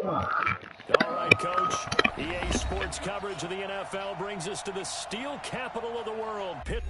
All right, Coach. EA Sports coverage of the NFL brings us to the steel capital of the world, Pitt.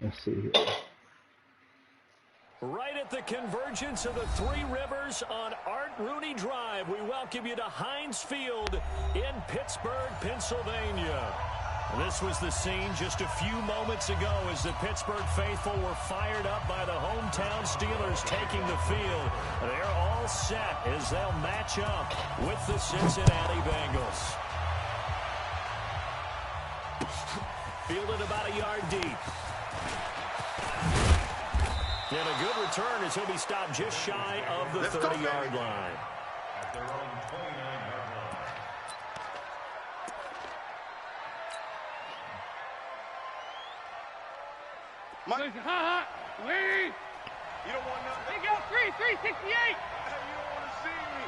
Let's see here. Right at the convergence of the Three Rivers on Art Rooney Drive, we welcome you to Heinz Field in Pittsburgh, Pennsylvania. This was the scene just a few moments ago as the Pittsburgh faithful were fired up by the hometown Steelers taking the field. They're all set as they'll match up with the Cincinnati Bengals. Fielded about a yard deep. And a good return as he'll be stopped just shy of the 30-yard line. At their own 29-yard line. Mike. Lee. You don't want nothing. Big out 368. Hey, you don't want to see me.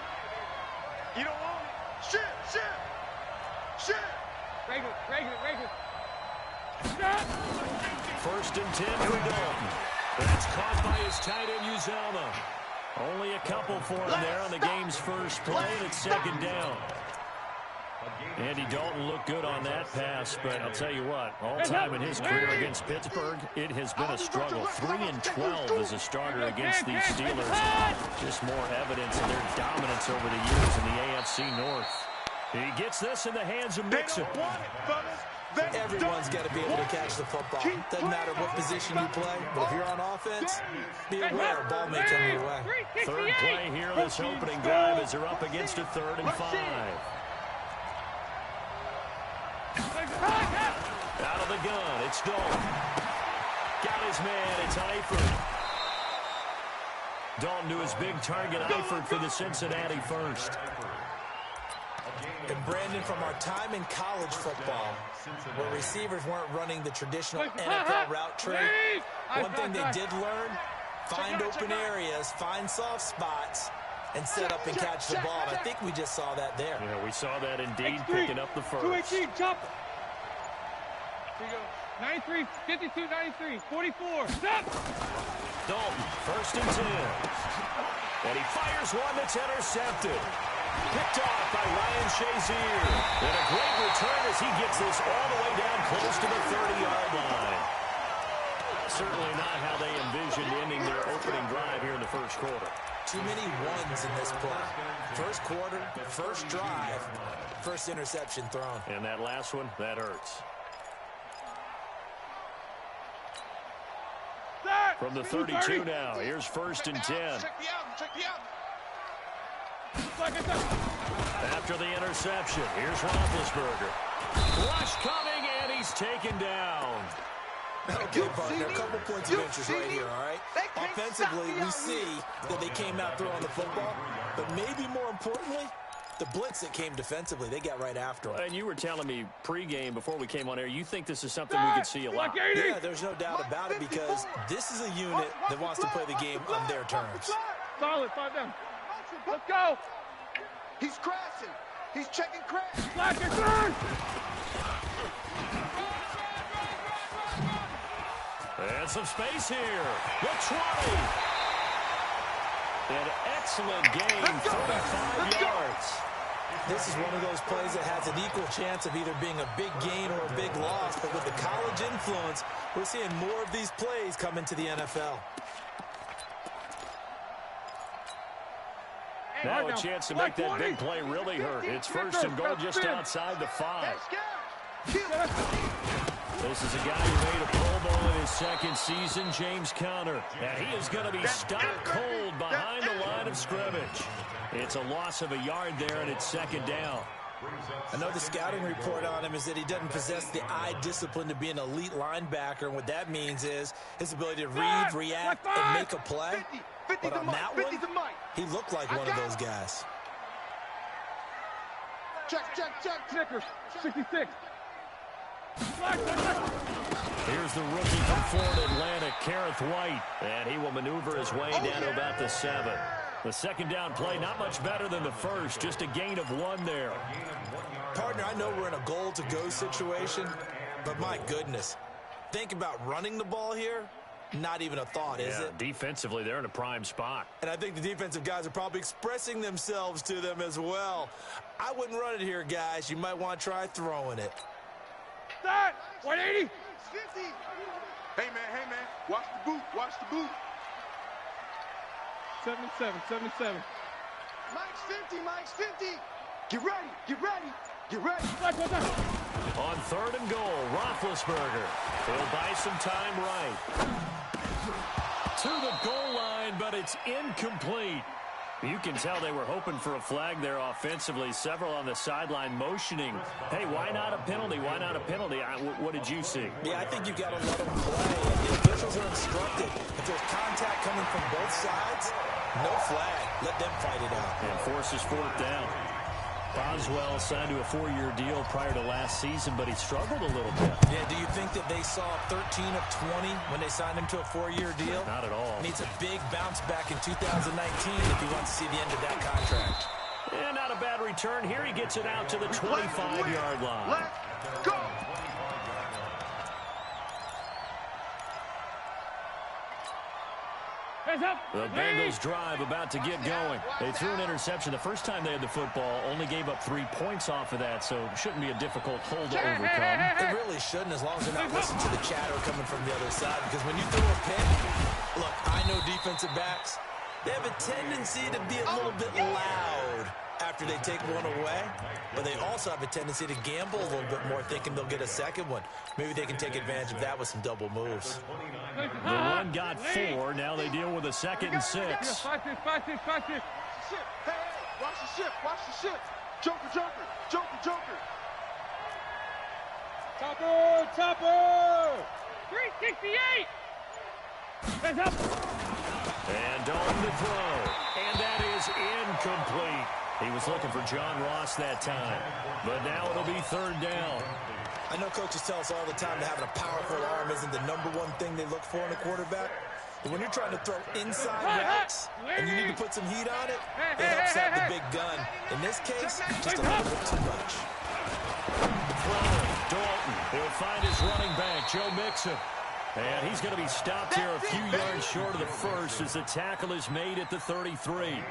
You don't want me. Shit. Regular. First and 10 for Dalton. That's caught by his tight end, Uzomah. Only a couple for him there on the game's first play, and it's second down. Andy Dalton looked good on that pass, but I'll tell you what, all time in his career against Pittsburgh, it has been a struggle. 3-12 as a starter against these Steelers. Just more evidence of their dominance over the years in the AFC North. He gets this in the hands of Mixon. Everyone's got to be able to catch the football. Doesn't matter what position you play, but if you're on offense, be aware a ball may come your way. Third play here, this opening drive as they're up against a 3rd and 5. Out of the gun, it's Dalton. Got his man, it's Eifert. Dalton to his big target, Eifert for the Cincinnati first. And Brandon, from our time in college football, where receivers weren't running the traditional NFL route tree, one thing they did learn, find open areas, find soft spots, and set up and catch the ball. And I think we just saw that there. Yeah, we saw that indeed, picking up the first. Here you go. 93, 52, 93, 44. Stop! Dalton, 1st and 10. And he fires one that's intercepted. Picked off by Ryan Shazier. And a great return as he gets this all the way down close to the 30-yard line. Certainly not how they envisioned ending their opening drive here in the first quarter. Too many ones in this play. First quarter, first drive, first interception thrown. And that last one, that hurts. From the 32 now, here's 1st and 10. Check the out. After the interception, here's Roethlisberger. Rush coming, and he's taken down. Okay, partner, a couple points of interest right here, all right? Offensively, we see that they came out throwing the football, but maybe more importantly, the blitz that came defensively, they got right after him. And you were telling me pregame before we came on air, you think this is something we could see a lot. Yeah, there's no doubt about it because this is a unit that wants to play the game on their terms. Solid, 5 down. Let's go. He's crashing. He's checking crash. Slack your turn. And some space here. The 20. An excellent game, 35 yards. This is one of those plays that has an equal chance of either being a big gain or a big loss, but with the college influence, we're seeing more of these plays come into the NFL. Now a chance to make that big play really hurt. It's 1st and goal just outside the 5. This is a guy who made a Pro Bowl in his 2nd season, James Conner. And he is going to be stopped cold behind the line of scrimmage. It's a loss of a yard there, and it's 2nd down. I know the scouting report on him is that he doesn't possess the eye discipline to be an elite linebacker, and what that means is his ability to read, react, and make a play. But on that one, he looked like one of those guys. Check. Snickers, 66. Here's the rookie from Florida Atlantic, Kareth White. And he will maneuver his way down to about the 7. The 2nd down play, not much better than the first, just a gain of 1 there. Partner, I know we're in a goal-to-go situation, but my goodness, think about running the ball here. Not even a thought, is it? Defensively, they're in a prime spot. And I think the defensive guys are probably expressing themselves to them as well. I wouldn't run it here, guys. You might want to try throwing it. Start! 180! Hey, man. Watch the boot. 77. Mike's 50. Get ready. On 3rd and goal, Roethlisberger. He'll buy some time right. To the goal line, but it's incomplete. You can tell they were hoping for a flag there offensively. Several on the sideline motioning. Hey, why not a penalty? What did you see? Yeah, I think you've got to let them play. The officials are instructed. If there's contact coming from both sides, no flag. Let them fight it out. And forces 4th down. Boswell signed to a 4-year deal prior to last season, but he struggled a little bit. Yeah, do you think that they saw 13 of 20 when they signed him to a 4-year deal? Not at all. Needs a big bounce back in 2019 if he wants to see the end of that contract. And not a bad return. Here he gets it out to the 25-yard line. Let's go. The Bengals drive about to get going. They threw an interception the first time they had the football, only gave up 3 points off of that, so it shouldn't be a difficult hole to overcome. It really shouldn't, as long as they're not listening to the chatter coming from the other side, because when you throw a pick, look, I know defensive backs, they have a tendency to be a little bit loud after they take one away, but they also have a tendency to gamble a little bit more, thinking they'll get a second one. Maybe they can take advantage of that with some double moves. The run got 4. Now they deal with a 2nd and 6. Hey, Watch the ship. Joker. Topper! 368! Hands up! And Dalton to throw. And that is incomplete. He was looking for John Ross that time. But now it'll be 3rd down. I know coaches tell us all the time that having a powerful arm isn't the #1 thing they look for in a quarterback. But when you're trying to throw inside routes and you need to put some heat on it, it helps have the big gun. In this case, just a little bit too much. Dalton. He'll find his running back, Joe Mixon. And he's going to be stopped here a few yards short of the first as the tackle is made at the 33.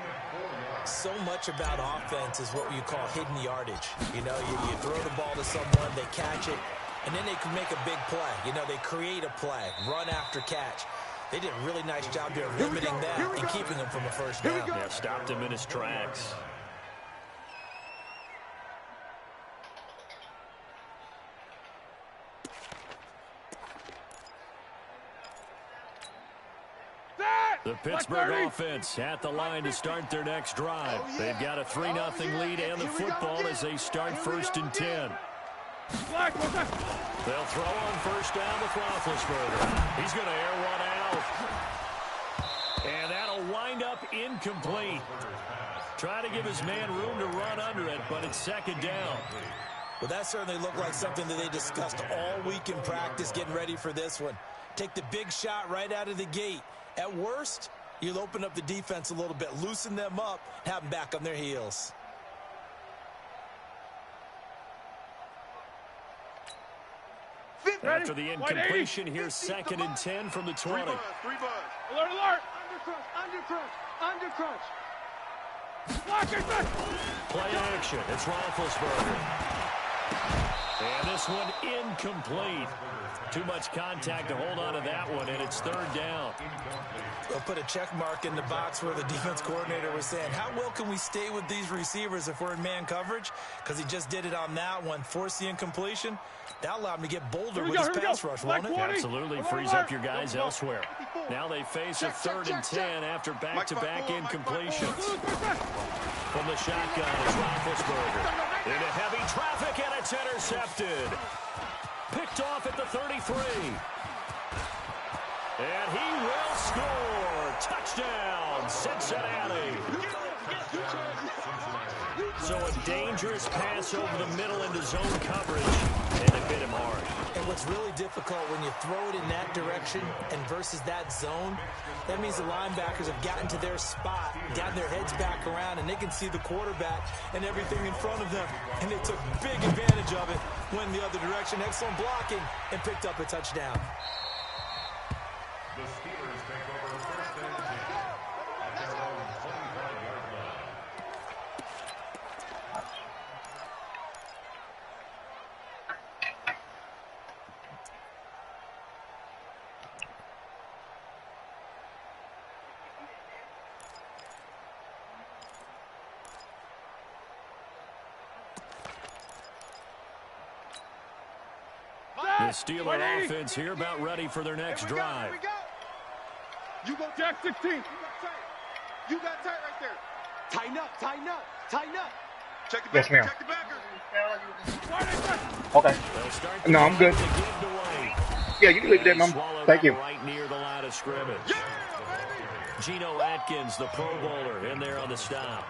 So much about offense is what you call hidden yardage. You know, you throw the ball to someone, they catch it, and then they can make a big play. You know, they create a play, run after catch. They did a really nice job there limiting that and keeping him from a first down. Yeah, stopped him in his tracks. The Pittsburgh offense at the line to start their next drive. They've got a 3-0 lead and the football as they start 1st and 10. They'll throw on first down with Roethlisberger. He's going to air one out. And that'll wind up incomplete. Trying to give his man room to run under it, but it's 2nd down. Well, that certainly looked like something that they discussed all week in practice getting ready for this one. Take the big shot right out of the gate. At worst, you'll open up the defense a little bit, loosen them up, have them back on their heels. After the incompletion, here's 2nd and 10 from the 20. 3 buzz. Alert, alert. Under crunch. Play action. It's Roethlisberger. And this one incomplete. Too much contact to hold on to that one, and it's 3rd down. They'll put a check mark in the box where the defense coordinator was saying, how well can we stay with these receivers if we're in man coverage? Because he just did it on that one, forced the incompletion. That allowed him to get bolder with his pass rush, won't it? Absolutely frees up your guys elsewhere. Now they face a 3rd and 10 after back-to-back incompletions. From the shotgun is Roethlisberger. Into heavy traffic, and it's intercepted. Picked off at the 33. And he will score. Touchdown, Cincinnati. So a dangerous pass over the middle into zone coverage, and it hit him hard. And what's really difficult when you throw it in that direction and versus that zone, that means the linebackers have gotten to their spot, gotten their heads back around, and they can see the quarterback and everything in front of them. And they took big advantage of it, went the other direction, excellent blocking, and picked up a touchdown. The Steelers take over 1st and 10 at their own 25-yard line. The Steeler offense here about ready for their next drive. You go Jack 16. You got tight right there. Tighten up. Check the back. Yes, ma'am. Check the backer. Okay. No, I'm good. Yeah, you can leave it there, Mom. Thank you. Right near the line of scrimmage. Geno Atkins, the Pro Bowler, in there on the stop.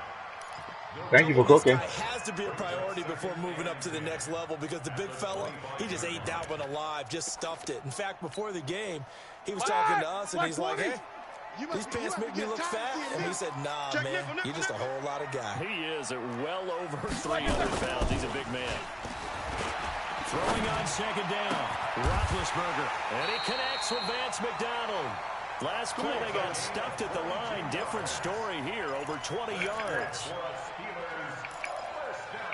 Thank you for cooking. This guy has to be a priority before moving up to the next level because the big fella, he just ate that one alive, just stuffed it. In fact, before the game, he was talking to us, and he's like, hey, these pants make me look fat. And we said, nah, man, you're just a whole lot of guy. He is at well over 300 pounds. He's a big man. Throwing on 2nd down, Roethlisberger, and he connects with Vance McDonald. Last play, they got stuffed at the line. Different story here, over 20 yards.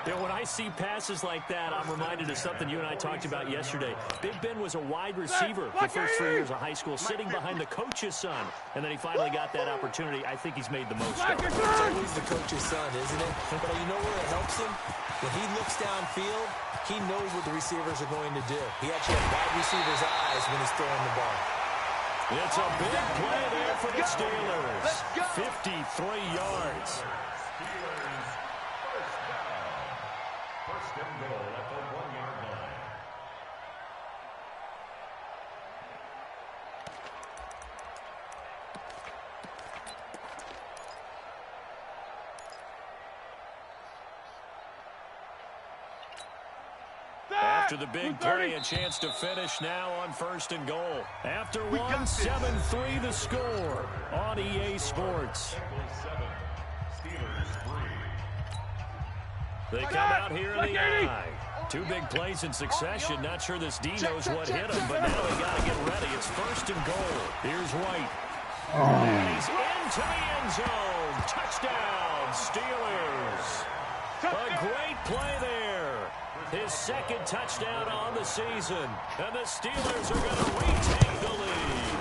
You know, when I see passes like that, I'm reminded of something you and I talked about yesterday. Big Ben was a wide receiver the first 3 years of high school, sitting behind the coach's son. And then he finally got that opportunity. I think he's made the most of it. It's always the coach's son, isn't it? But you know where it helps him? When he looks downfield, he knows what the receivers are going to do. He actually has wide receivers' eyes when he's throwing the ball. It's a big play there for the Steelers. 53 yards. First and goal at the 1-yard line. After the big play, a chance to finish now on 1st and goal. After one, 7-3 the score on EA Sports. Steelers 3. They come out here in the eye. Two big plays in succession. Not sure this D knows what hit him, but now we got to get ready. It's first and goal. Here's White. And he's into the end zone. Touchdown, Steelers. A great play there. His second touchdown on the season. And the Steelers are going to retake the lead.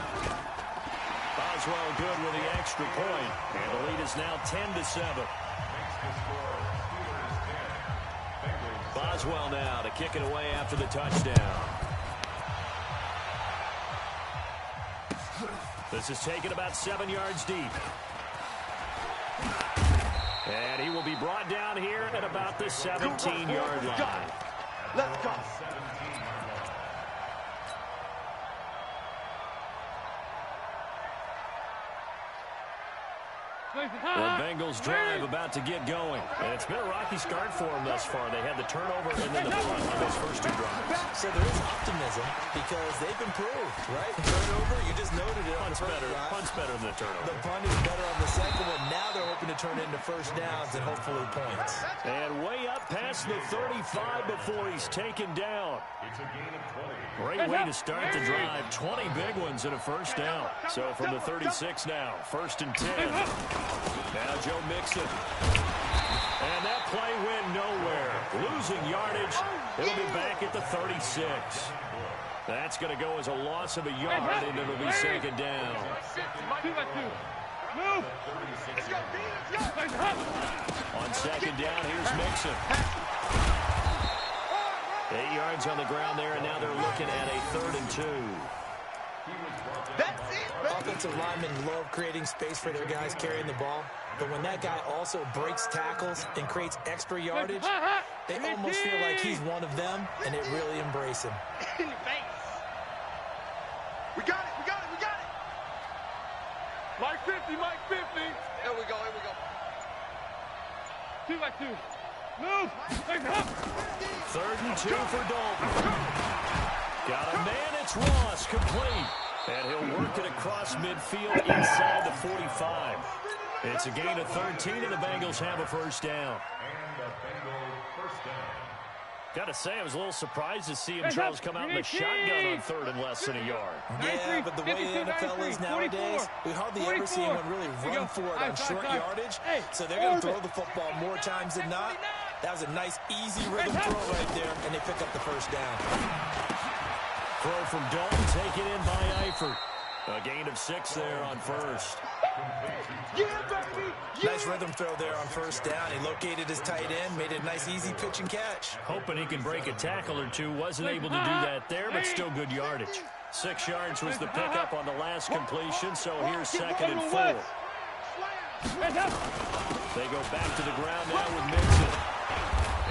Boswell good with the extra point. And the lead is now 10-7. Boswell now to kick it away after the touchdown. This is taken about 7 yards deep. And he will be brought down here at about the 17-yard line. Let's go. The Bengals drive about to get going. And it's been a rocky start for them thus far. They had the turnover and then the punt on those first two drives. So there is optimism because they've improved, right? Turnover, you just noted it. Punt's better than the turnover. The punt is better on the second one. Now they're hoping to turn into first downs and hopefully points. And way up past the 35 before he's taken down. It's a gain of 20. Great way to start the drive. 20 big ones and a first down. So from the 36 now, first and 10. Now Joe Mixon. And that play went nowhere. Losing yardage. It'll be back at the 36. That's going to go as a loss of a yard, and it'll be second down. Move. On second down, here's Mixon. 8 yards on the ground there, and now they're looking at a 3rd and 2. That's it, baby. Offensive linemen love creating space for their guys carrying the ball. But when that guy also breaks tackles and creates extra yardage, they almost feel like he's one of them, and they really embrace him. In the face. We got it, we got it, we got it. Mike 50, Mike 50. Here we go, here we go. 2 by 2. Move. 3rd and 2 for Dalton. Got a man, it's Ross, complete. And he'll work it across midfield inside the 45. It's a gain of 13, and the Bengals have a first down. And the Bengals first down. Got to say, I was a little surprised to see him, Charles, come out in the shotgun on 3rd and less than a yard. Yeah, but the way the NFL is nowadays, we hardly ever see anyone really run for it on short yardage. So they're going to throw the football more times than not. That was a nice, easy rhythm throw right there, and they pick up the first down. Throw from Dalton, taken in by Eifert. A gain of 6 there on first. Nice rhythm throw there on first down. He located his tight end, made it a nice, easy pitch and catch. Hoping he can break a tackle or two. Wasn't able to do that there, but still good yardage. 6 yards was the pickup on the last completion, so here's 2nd and 4. They go back to the ground now with Mixon.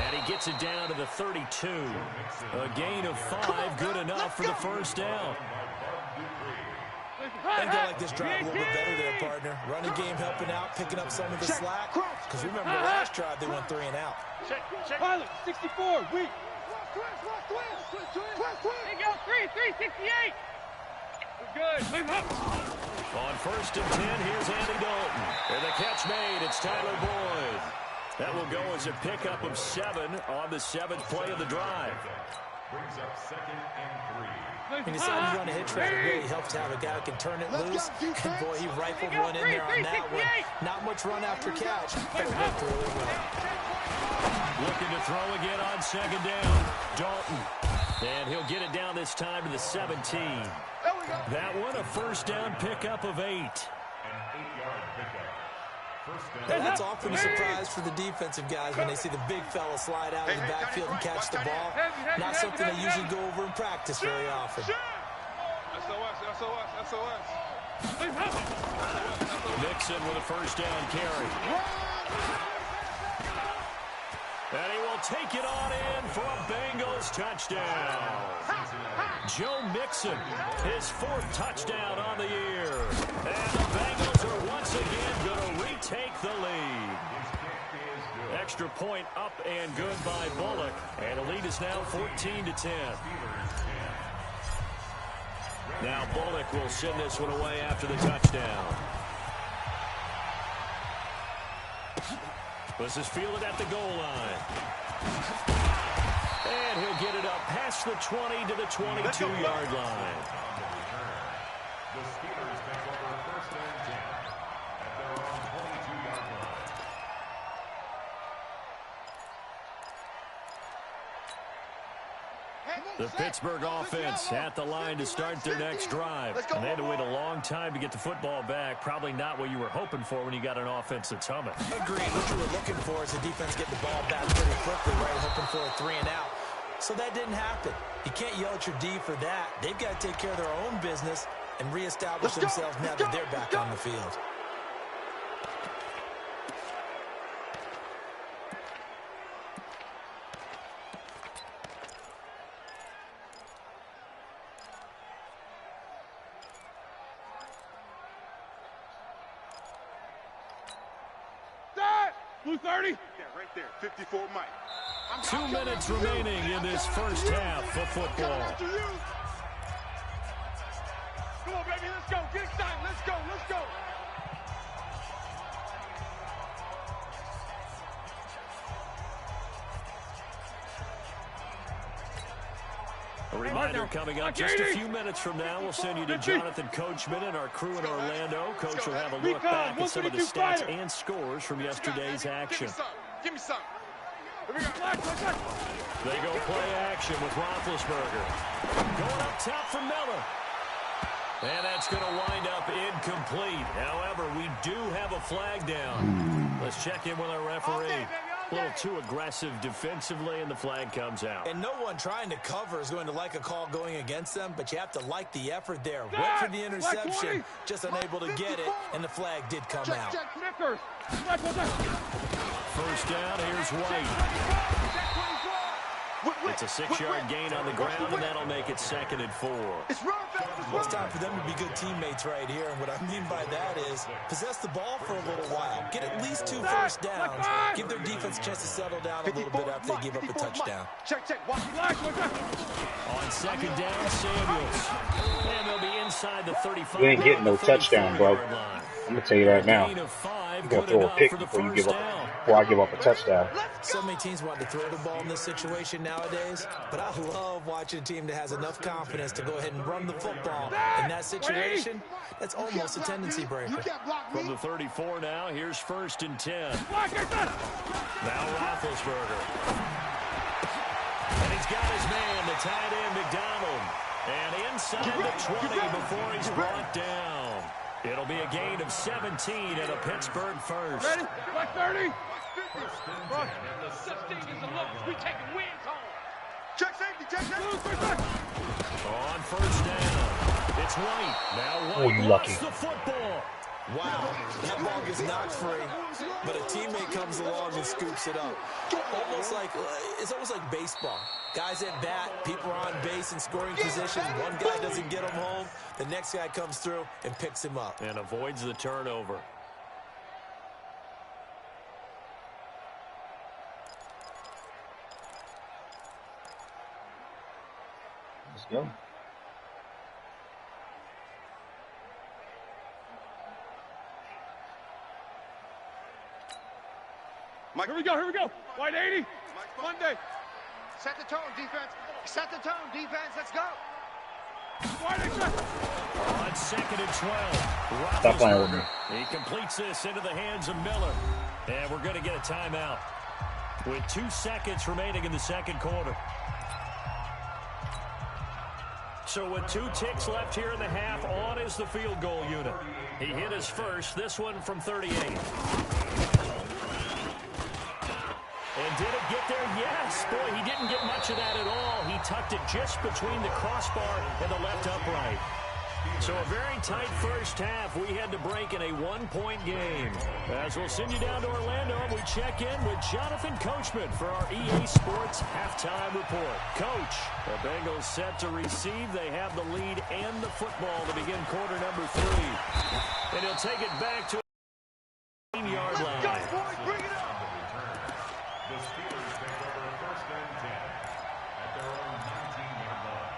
And he gets it down to the 32. A gain of 5, good enough for the first down. I think they like this drive a little bit better there, partner. Running game helping out, picking up some of the slack. Because remember, the last drive, they went 3 and out. Pilot, 64, weak. There you go, 368. We're good. On first and 10, here's Andy Dalton. And the catch made, it's Tyler Boyd. That will go as a pickup of 7 on the 7th play of the drive. Brings up 2nd and 3. He decided to run a hitch route. It really helps to have a guy who can turn it loose. And boy, he rifled one in there on that one. Not much run after catch, but it worked really well. Looking to throw again on second down. Dalton. And he'll get it down this time to the 17. That one, a first down pickup of 8. An 8-yard pickup. And that's often a surprise for the defensive guys when they see the big fella slide out of the backfield and catch the ball. Not something they usually go over in practice very often. Mixon with a first down carry. And he will take it on in for a Bengals touchdown. Joe Mixon, his 4th touchdown on the year. And the Bengals are once again going to retake the lead. Extra point up and good by Bullock. And the lead is now 14-10. Now Bullock will send this one away after the touchdown. This is fielded at the goal line. And he'll get it up past the 20 to the 22-yard line. The Steelers take over first and 10 at their own 22-yard line. The Pittsburgh offense at the line to start their next drive. And they had to wait a long time to get the football back. Probably not what you were hoping for when you got an offense that's humming. Agreed. What you were looking for is the defense getting the ball back pretty quickly, right? Hoping for a 3 and out. So that didn't happen. You can't yell at your D for that. They've got to take care of their own business and reestablish themselves now that they're back on the field. Blue 30. Yeah, right there. 54 Mike. 2 minutes remaining in this first half of football. Come on, baby, let's go. Get excited. Let's go. Let's go. A reminder coming up just a few minutes from now. We'll send you to Jonathan Coachman and our crew in Orlando. Coach will have a look back at some of the stats and scores from yesterday's action. Give me some. They go play action with Roethlisberger. Going up top for Miller. And that's going to wind up incomplete. However, we do have a flag down. Let's check in with our referee. A little too aggressive defensively, and the flag comes out. And no one trying to cover is going to like a call going against them, but you have to like the effort there. Went for the interception, just unable to get it, and the flag did come out. First down, here's White. It's a 6-yard gain on the ground, and that'll make it 2nd and 4. Well, it's time for them to be good teammates right here, and what I mean by that is possess the ball for a little while, get at least 2 first downs, give their defense a chance to settle down a little bit after they give up a touchdown. On 2nd down, Samuels. And they'll be inside the 35. You ain't getting no touchdown, bro. I'm going to tell you right now. You're going to throw a pick before I give up a touchdown. So many teams want to throw the ball in this situation nowadays, but I love watching a team that has enough confidence to go ahead and run the football. In that situation, that's almost a tendency breaker. From the 34 now, here's 1st and 10. Now Roethlisberger. And he's got his man, the tight end, McDonald. And inside the 20 before he's brought down. It'll be a gain of 17 and a Pittsburgh first. Ready? Black 30. 16 is the lowest. We taking wins home. Check safety. Check safety. On first down, it's White. Now White you lucky. lost the football. Wow, that ball gets knocked free, but a teammate comes along and scoops it up. It's almost like baseball. Guys at bat, people are on base in scoring position. One guy doesn't get him home, the next guy comes through and picks him up. And avoids the turnover. Let's go. Here we go. White 80. Monday. Set the tone, defense. Set the tone, defense. Let's go. White 80. On 2nd and 12. Stop playing with me. He completes this into the hands of Miller. And we're going to get a timeout with 2 seconds remaining in the second quarter. So with 2 ticks left here in the half, on is the field goal unit. He hit his first, this one from 38. And did it get there? Yes. Boy, he didn't get much of that at all. He tucked it just between the crossbar and the left upright. So a very tight first half. We had to break in a 1-point game. As we'll send you down to Orlando, and we check in with Jonathan Coachman for our EA Sports Halftime Report. Coach, the Bengals set to receive. They have the lead and the football to begin quarter number 3. And he'll take it back to the 18-yard line. Let's go, boys. Bring it up. The Steelers take over first and 10 at their own 19-yard line.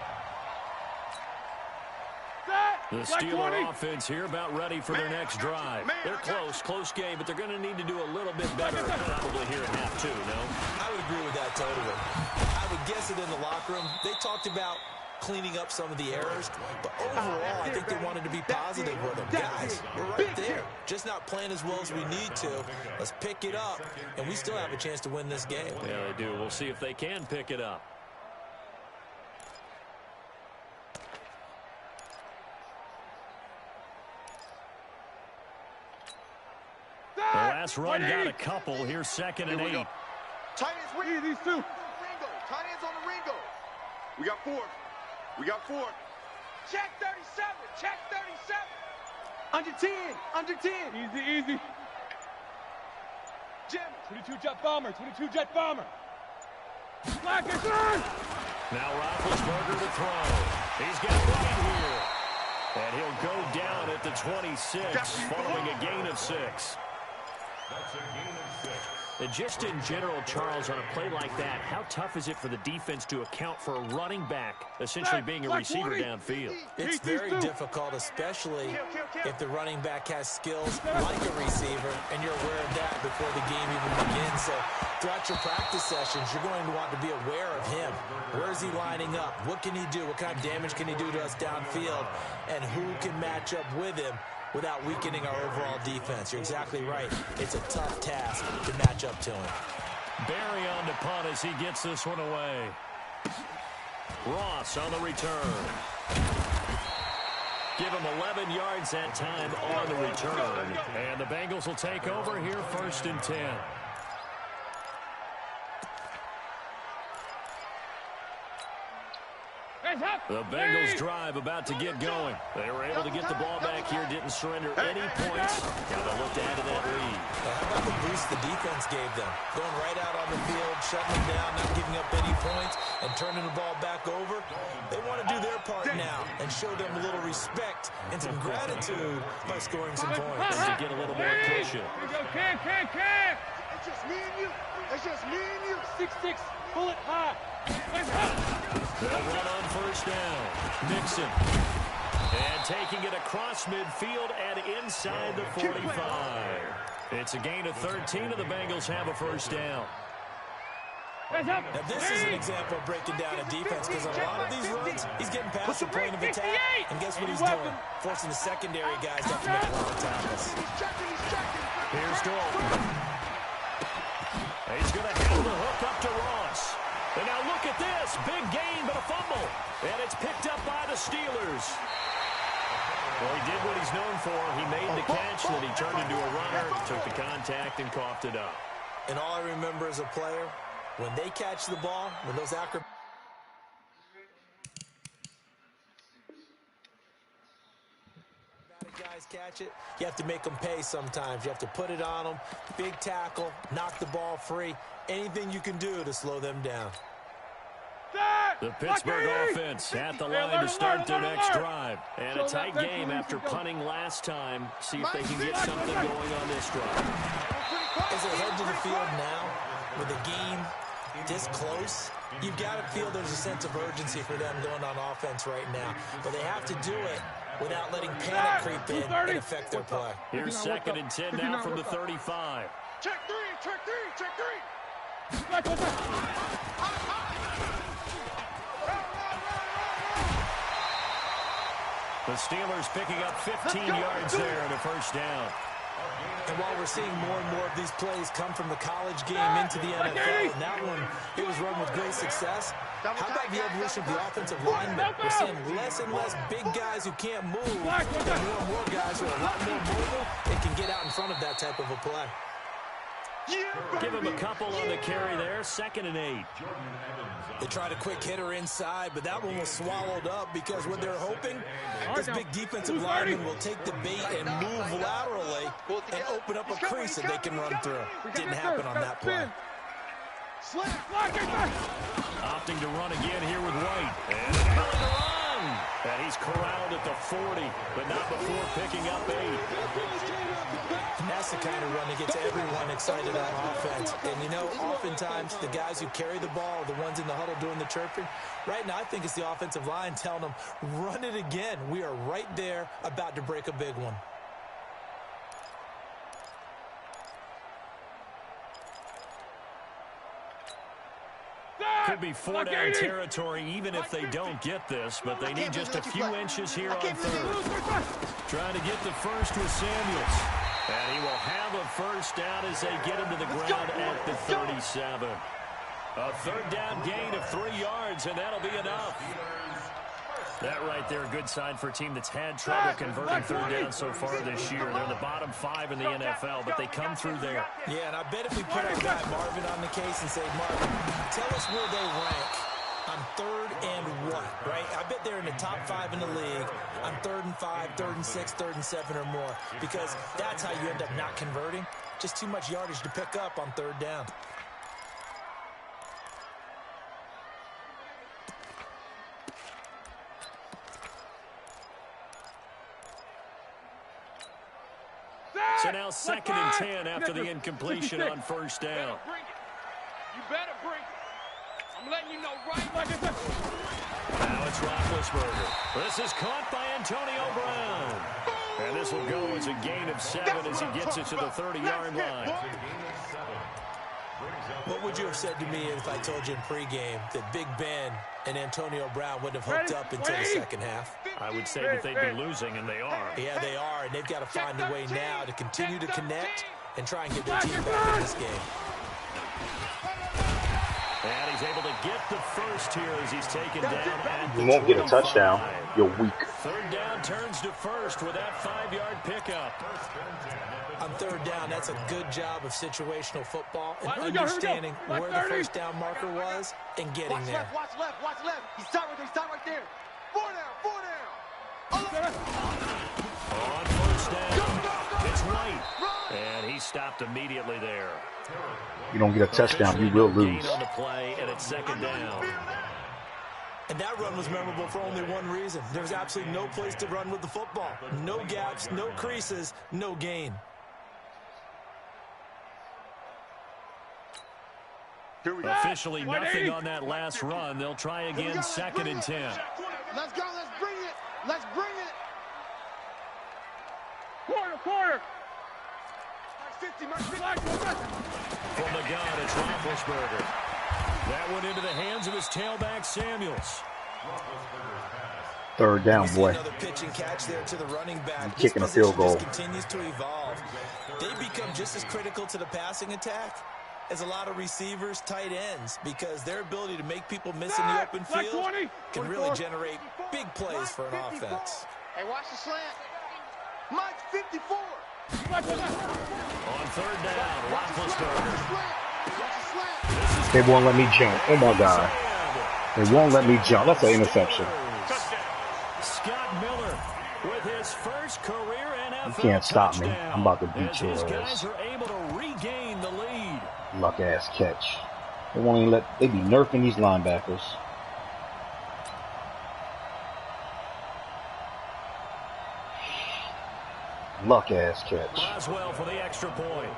The Steeler offense here about ready for their next drive. They're close game, but they're going to need to do a little bit better probably here in half 2, no? I would agree with that totally. I would guess it in the locker room. They talked about cleaning up some of the errors, but overall, I think they wanted to be positive with them. Guys, we're right there, just not playing as well as we need to. Let's pick it up, and we still have a chance to win this game. Yeah, they do. We'll see if they can pick it up. The last run got a couple. Here's 2nd and 8. Tight ends, where these two? Tight ends on the Ringo. We got 4. We got 4. Check 37. Check 37. Under 10. Under 10. Easy. Jim. 22 jet bomber. 22 jet bomber. Black is on. Now Roethlisberger to throw. He's got White here. And he'll go down at the 26 following a gain of 6. That's a gain of 6. And just in general, Charles, on a play like that, how tough is it for the defense to account for a running back essentially being a receiver downfield? It's very difficult, especially if the running back has skills like a receiver, and you're aware of that before the game even begins. So throughout your practice sessions, you're going to want to be aware of him. Where is he lining up? What can he do? What kind of damage can he do to us downfield? And who can match up with him without weakening our overall defense? You're exactly right. It's a tough task to match up to him. Barry on the punt as he gets this one away. Ross on the return. Give him 11 yards that time on the return. And the Bengals will take over here, 1st and 10. The Bengals drive about to get going. They were able to get the ball back here, didn't surrender any points. Now they'll look to add to that lead. How about the boost the defense gave them? Going right out on the field, shutting them down, not giving up any points, and turning the ball back over. They want to do their part now and show them a little respect and some gratitude by scoring some points. To get a little more cushion. Can. It's just me and you. It's just me and you. 6-6. Bullet high. They'll run on 1st down. Nixon. And taking it across midfield and inside the 45. It's a gain of 13, and the Bengals have a 1st down. Now, this is an example of breaking down a defense, because a lot of these runs, he's getting past the point of attack, and guess what he's doing? Forcing the secondary guys to have to make long tackles. Here's Dalton. He's going to have the hook up to Ross. And now look at this. Big gain, but a fumble. And it's picked up by the Steelers. Well, he did what he's known for. He made the catch, then he turned into a runner, took the contact, and coughed it up. And all I remember as a player, when they catch the ball, when those acrobats guys catch it, you have to make them pay sometimes. You have to put it on them. Big tackle, knock the ball free. Anything you can do to slow them down. The Pittsburgh offense at the line to start their next drive. And a tight game after punting last time. See if they can get something going on this drive. As they head to the field now, with the game this close, you've got to feel there's a sense of urgency for them going on offense right now. But they have to do it without letting panic creep in and affect their play. Here's 2nd and 10 now from the 35. Check 3. The Steelers picking up 15 yards there and a 1st down. And while we're seeing more and more of these plays come from the college game into the NFL, and that one, it was run with great success. How about the evolution of the offensive linemen? We're seeing less and less big guys who can't move, and more and more guys who are a lot more mobile and can get out in front of that type of a play. Give him a couple on the carry there, 2nd and 8. They tried a quick hitter inside, but that one was swallowed up because what they're hoping, this big defensive lineman will take the bait and move laterally and open up a crease that they can run through. Didn't happen on that play. Opting to run again here with White. And willing to run. And he's corralled at the 40, but not before picking up 8. That's the kind of run that gets everyone excited on offense. And, you know, oftentimes the guys who carry the ball are the ones in the huddle doing the chirping. Right now, I think it's the offensive line telling them, run it again. We are right there about to break a big one. could be 4-down territory even if they don't get this, but they need just a few inches here on third. Trying to get the first with Samuels. And he will have a first down as they get him to the ground at the 37. A third down gain of 3 yards, and that'll be enough. That right there, a good sign for a team that's had trouble converting third down so far this year. They're in the bottom 5 in the NFL, but they come through there. Yeah, and I bet if we put our guy Marvin on the case and say, Marvin, tell us where they rank on 3rd and what, right? I bet they're in the top 5 in the league on 3rd and 5, 3rd and 6, 3rd and 7 or more, because that's how you end up not converting. Just too much yardage to pick up on 3rd down. So now 2nd and 10 after the incompletion on first down. You better bring it. I'm letting you know right now. Now it's Roethlisberger. This is caught by Antonio Brown. And this will go as a gain of 7 as he gets it to the 30-yard line. What would you have said to me if I told you in pregame that Big Ben and Antonio Brown wouldn't have hooked up until the second half? I would say that they'd be losing, and they are. Yeah, they are, and they've got to find a way now to continue to connect and try and get their team back in this game. And he's able to get the first here as he's taken down at the You won't get a 25. touchdown. You're weak. 3rd down turns to first with that 5-yard pickup. On 3rd down, that's a good job of situational football and understanding where the first down marker was and getting there. Watch left, watch left. He's stopped right there. 4 down. On first down, it's White. And he stopped immediately there. You don't get a touchdown, you will lose. On the play, and it's 2nd down. And that run was memorable for only one reason. There was absolutely no place to run with the football. No gaps, no creases, no gain. Officially nothing on that last run. They'll try again, 2nd and 10. Let's go, let's bring it. Let's bring it. Quarter. From the gun, it's Roethlisberger. That went into the hands of his tailback, Samuels. 3rd down, boy. Another pitch and catch there to the running back. Kicking a field goal. Continues to evolve. They become just as critical to the passing attack as a lot of receivers, tight ends, because their ability to make people miss in the open field can really generate big plays for an offense. Hey, watch the slant. Mike's 54. On 3rd down, Roethlisberger. They won't let me jump. Oh, my God. They won't let me jump. That's an interception. Scott Miller with his first career NFL You can't stop me. touchdown. I'm about to beat your These ass. guys are able to regain the lead. Luck ass catch. They won't even let. They be nerfing these linebackers. Luck ass catch. Boswell for the extra point.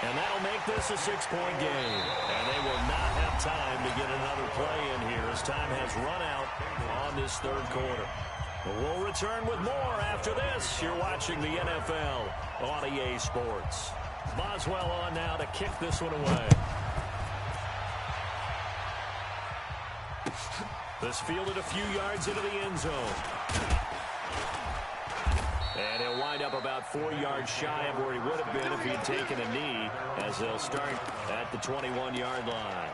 And that'll make this a 6-point game. And they will not have time to get another play in here as time has run out on this 3rd quarter. But we'll return with more after this. You're watching the NFL on EA Sports. Boswell on now to kick this one away. This fielded a few yards into the end zone. And he'll wind up about 4 yards shy of where he would have been if he'd taken a knee, as they'll start at the 21-yard line.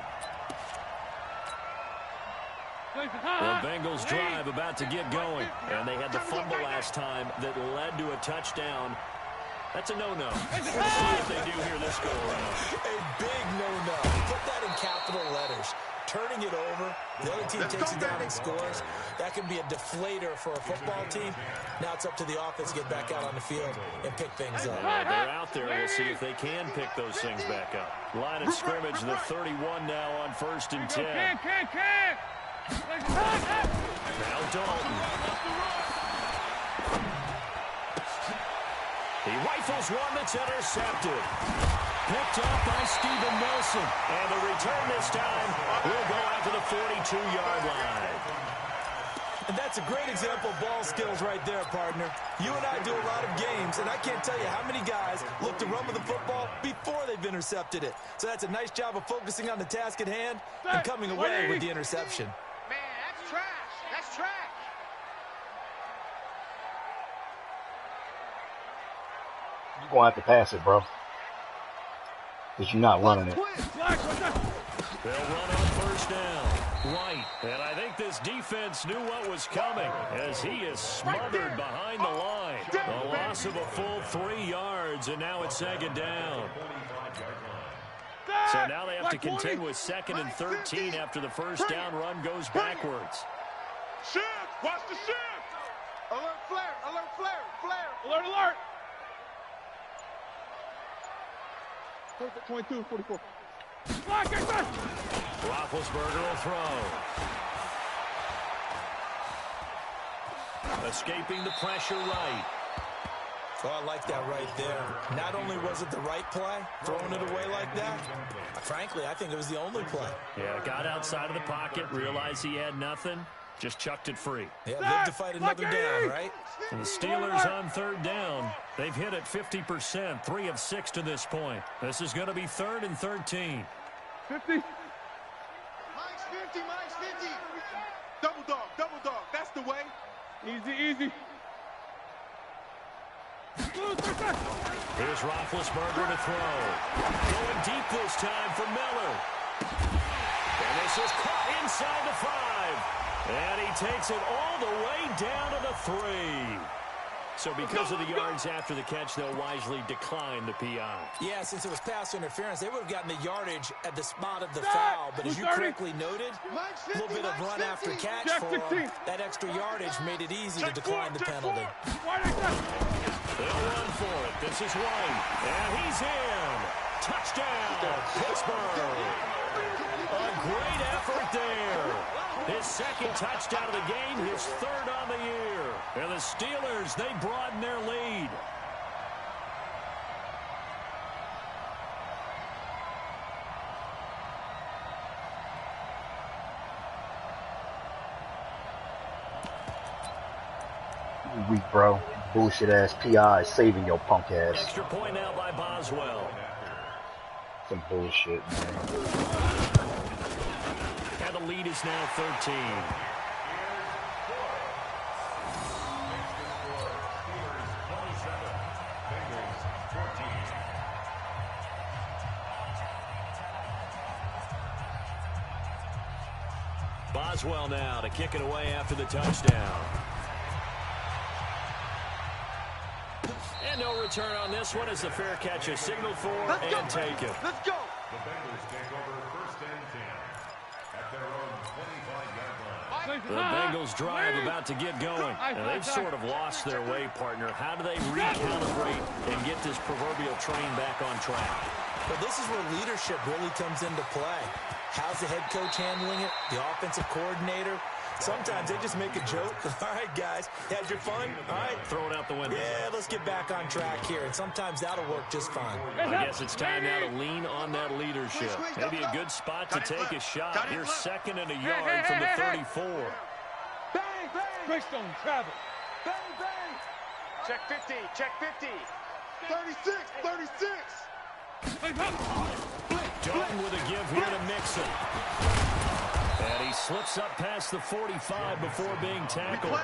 The Bengals drive about to get going, and they had the fumble last time that led to a touchdown. That's a no-no. We'll see if they do here this go around. A big no-no. Put that in capital letters. Turning it over, the other team takes it down and scores. That can be a deflator for a football team. Now it's up to the offense to get back out on the field and pick things up. They're out there. We'll see if they can pick those things back up. Line of scrimmage, the 31 now on 1st and 10. Now Dalton. He rifles one that's intercepted. Picked up by Steven Nelson. And the return this time will go out to the 42-yard line. And that's a great example of ball skills right there, partner. You and I do a lot of games, and I can't tell you how many guys look to run with the football before they've intercepted it. So that's a nice job of focusing on the task at hand and coming away with the interception. Man, that's trash. That's trash. You're going to have to pass it, bro. Because you're not running it. They'll run on first down. Right. And I think this defense knew what was coming as he is smothered behind the line. A loss of a full 3 yards, and now it's second down. So now they have to contend with 2nd and 13 after the first down run goes backwards. Shift! Watch the shift! Alert flare! Alert flare! Flare! Alert, alert! 22, 44. Roethlisberger will throw. Escaping the pressure right. Oh, I like that right there. Not only was it the right play, throwing it away like that, frankly, I think it was the only play. Yeah, got outside of the pocket, realized he had nothing, just chucked it free. Yeah, live to fight another down, right? And the Steelers on 3rd down. They've hit it 50%, 3 of 6 to this point. This is going to be 3rd and 13. 50. Mine's 50, mine's 50. Double dog, that's the way. Easy, easy. Here's Roethlisberger to throw. Going deep this time for Miller. And this is caught inside the 5. And he takes it all the way down to the 3. So because of the yards after the catch, they'll wisely decline the PI. Yeah, since it was pass interference, they would have gotten the yardage at the spot of the foul. But as you correctly noted, a little bit of run after catch for them. That extra yardage made it easy to decline the penalty. They'll run for it. This is White. And he's in. Touchdown, Pittsburgh. A great effort there. His 2nd touchdown of the game, his 3rd on the year. And the Steelers, they broaden their lead. Weak, bro. Bullshit ass PI saving your punk ass. Extra point now by Boswell. Some bullshit, man. And the lead is now 13. Boswell now to kick it away after the touchdown. And no return on this one as the fair catch is signaled for and taken. Let's go. The Bengals take over 1st and 10 at their own 25-yard line. The Bengals drive about to get going, and they've sort of lost their way, partner. How do they recalibrate and get this proverbial train back on track? Well, this is where leadership really comes into play. How's the head coach handling it? The offensive coordinator? Sometimes they just make a joke. All right, guys, had your fun? All right. Throw it out the window. Yeah, let's get back on track here. And sometimes that'll work just fine. I guess it's time now to lean on that leadership. Maybe a good spot to take a shot. Here's 2nd and a yard from the 34. Bang, bang. Quickstone travel. Bang, bang. Check 50. Check 50. 36, 36. Dalton with a give here to Mixon. And he slips up past the 45 before being tackled.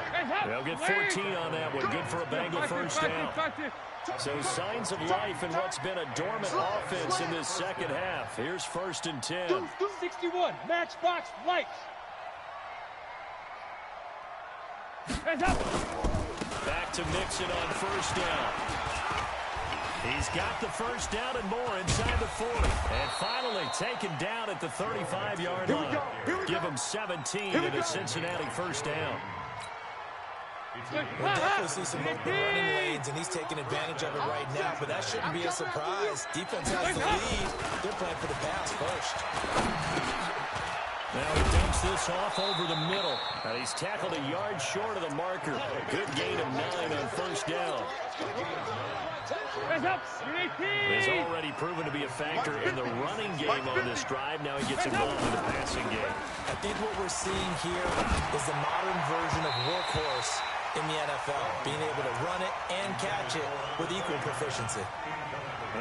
They'll get 14 on that one. Good for a Bengal first down. So signs of life in what's been a dormant offense in this 2nd half. Here's 1st and 10. 61, Matchbox lights. Back to Mixon on 1st down. He's got the first down and more inside the 40. And finally taken down at the 35-yard line. Give him 17 in a Cincinnati first down. We'll definitely see some open running lanes, and he's taking advantage of it right now, but that shouldn't be a surprise. Defense has the lead. They're playing for the pass first. Now he dumps this off over the middle. And he's tackled a yard short of the marker. A good gain of 9 on first down. He's already proven to be a factor in the running game on this drive. Now he gets involved in the passing game. I think what we're seeing here is the modern version of workhorse in the NFL, being able to run it and catch it with equal proficiency.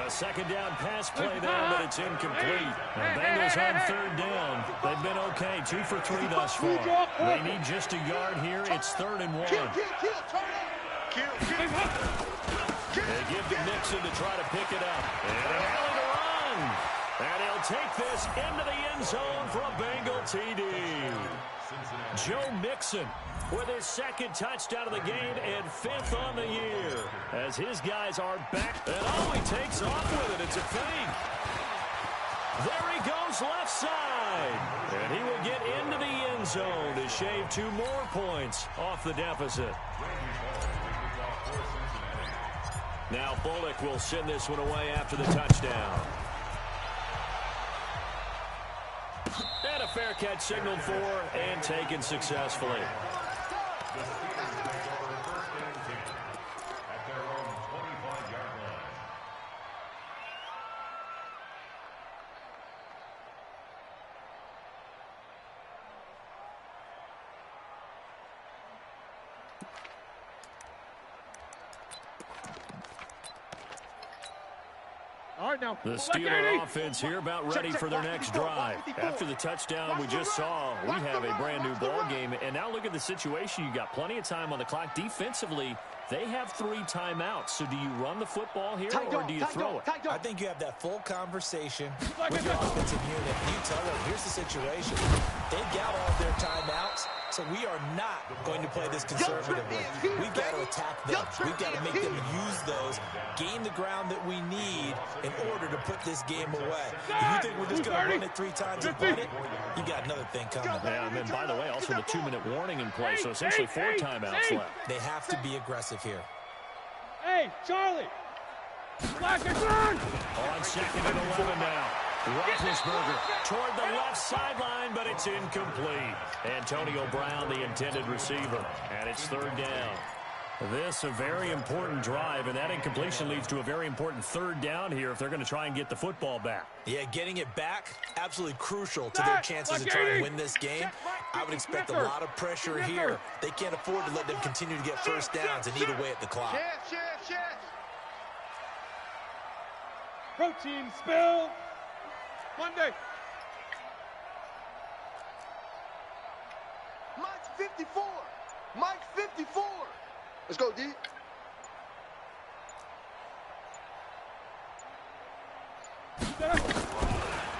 A second down pass play there, but it's incomplete. The Bengals on third down. They've been okay, 2 for 3 thus far. They need just a yard here. It's 3rd and 1. They give to Mixon to try to pick it up. And an alley to run. And he'll take this into the end zone for a Bengal TD. Joe Mixon with his 2nd touchdown of the game and 5th on the year. As his guys are back. And oh, he takes off with it. It's a fake. There he goes left side. And he will get into the end zone to shave 2 more points off the deficit. Now Bullock will send this one away after the touchdown. And a fair catch signaled for and taken successfully. The Steelers take over 1st and 10 at their own 25-yard line. All right, now. The Steeler offense here about ready for their next drive. After the touchdown we just saw, we have a brand new ball game. And now look at the situation. You got plenty of time on the clock. Defensively, they have 3 timeouts. So do you run the football here or do you throw it? I think you have that full conversation with your offensive unit. You tell them, here's the situation. They've got all of their timeouts, so we are not going to play this conservatively. We've got to attack them. We've got to make them use those, gain the ground that we need in order to put this game away. If you think we're just going to run it 3 times and punt it, you got another thing coming. Yeah, and then, by the way, also the 2-minute warning in play, so essentially 4 timeouts left. They have to be aggressive here. Hey, Charlie. Black and run. On 2nd and 11 now. Roethlisberger toward the left sideline, but it's incomplete. Antonio Brown, the intended receiver, and it's 3rd down. This a very important drive, and that incompletion leads to a very important 3rd down here if they're going to try and get the football back. Yeah, getting it back, absolutely crucial to their chances of trying to win this game. I would expect a lot of pressure here. They can't afford to let them continue to get 1st downs and eat away at the clock. Protein spill. Monday. Mike's 54. Mike's 54. Let's go, D.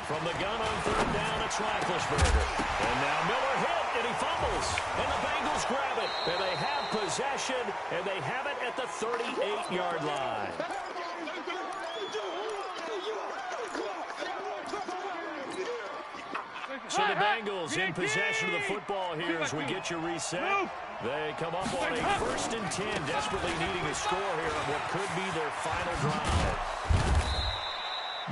From the gun on 3rd down, it's Roethlisberger. And now Miller hit, and he fumbles. And the Bengals grab it. And they have possession, and they have it at the 38-yard line. So the Bengals in possession of the football here as we get you reset. They come up on a 1st and 10, desperately needing a score here on what could be their final drive.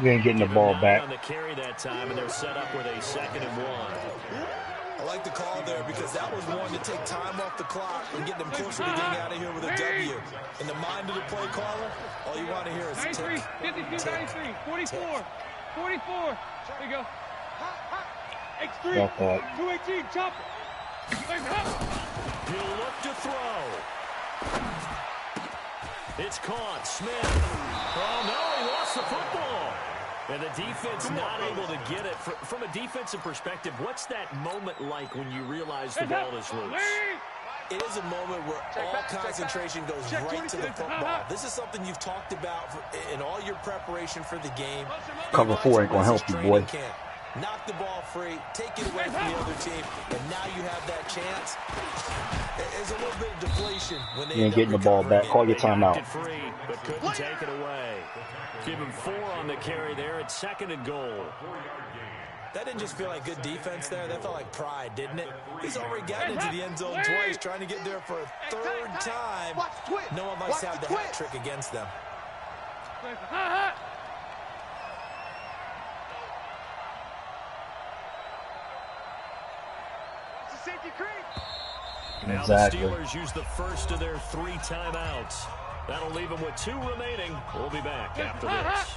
You ain't getting the ball back. On the carry that time, and they're set up with a 2nd and 1. I like the call there because that was one to take time off the clock and get them closer to getting out of here with a W. In the mind of the play caller, all you want to hear is tick, 52, 93, 44, 44. There you go. X3, 218, chop it. He'll look to throw. It's caught. Smith. Oh, no, he lost the football. And the defense not able to get it. From a defensive perspective, what's that moment like when you realize the ball is loose? It is a moment where all concentration goes right to the football. This is something you've talked about in all your preparation for the game. Cover 4 ain't going to help you, boy. Knock the ball free, take it away from the other team, and now you have that chance. There's a little bit of deflation when they you ain't getting the ball back. Call your timeout. Free, but couldn't take it away. Give him 4 on the carry there. It's 2nd and goal. That didn't just feel like good defense there. That felt like pride, didn't it? He's already gotten into the end zone twice, trying to get there for a 3rd time. No one likes to have the hat trick against them. safety creep. Now the Steelers use the first of their 3 timeouts. That'll leave them with 2 remaining. We'll be back after this.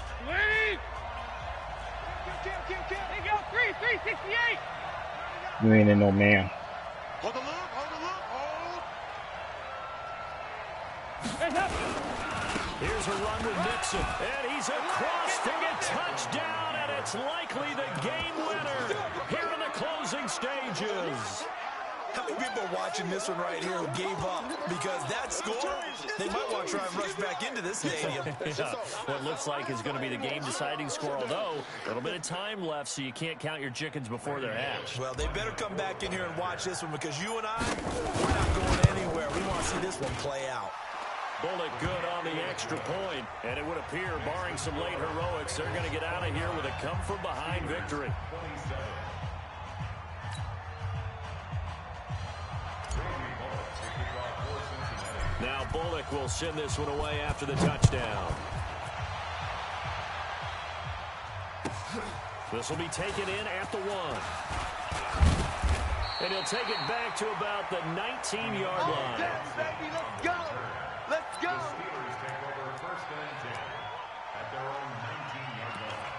You ain't in no man. Hold the loop, hold the loop, hold. Here's a run with Nixon, and he's across for a touchdown, and it's likely the game winner here in the closing stages. How many people are watching this one right here who gave up? Because that score, they might want to try and rush back into this stadium. Yeah, what looks like is going to be the game-deciding score, although a little bit of time left, so you can't count your chickens before they're hatched. Well, they better come back in here and watch this one, because you and I, we're not going anywhere. We want to see this one play out. Bullock good on the extra point, and it would appear, barring some late heroics, they're going to get out of here with a come-from-behind victory. Now Bullock will send this one away after the touchdown. This will be taken in at the 1. And he'll take it back to about the 19-yard line. Baby, let's go. Let's go. The Steelers take over first and 10 at their own 19-yard line.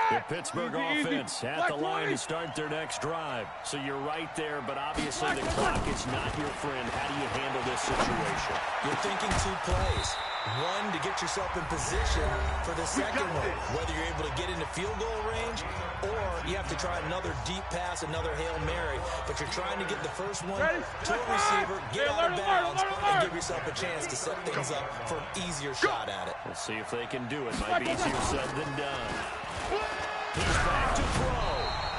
The Pittsburgh offense at the line to start their next drive. So you're right there, but obviously the clock is not your friend. How do you handle this situation? You're thinking 2 plays. One, to get yourself in position for the second one, whether you're able to get into field goal range or you have to try another deep pass, another Hail Mary, but you're trying to get the first one to a receiver, get out of bounds, and give yourself a chance to set things up for an easier shot at it. We'll see if they can do it. Might be easier said than done. He's back to throw.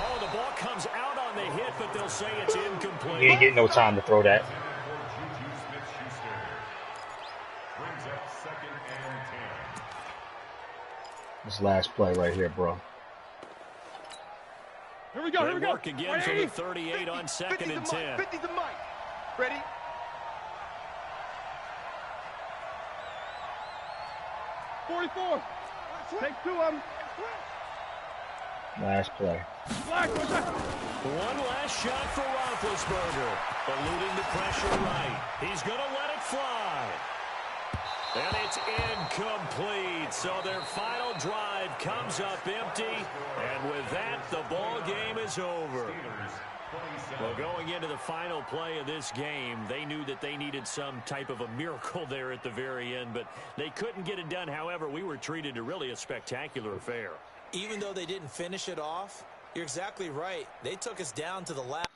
Oh, the ball comes out on the hit, but they'll say it's incomplete. You ain't getting no time to throw that. This last play right here, bro. Here we go, here we go. Work again from the 38 on 2nd and 10. 50's the mic. Ready? $44. Take 2 of them. Last play. One last shot for Roethlisberger. Eluding the pressure right. He's going to let it fly. And it's incomplete. So their final drive comes up empty. And with that, the ball game is over. Well, going into the final play of this game, they knew that they needed some type of a miracle there at the very end, but they couldn't get it done. However, we were treated to really a spectacular affair. Even though they didn't finish it off, you're exactly right. They took us down to the last.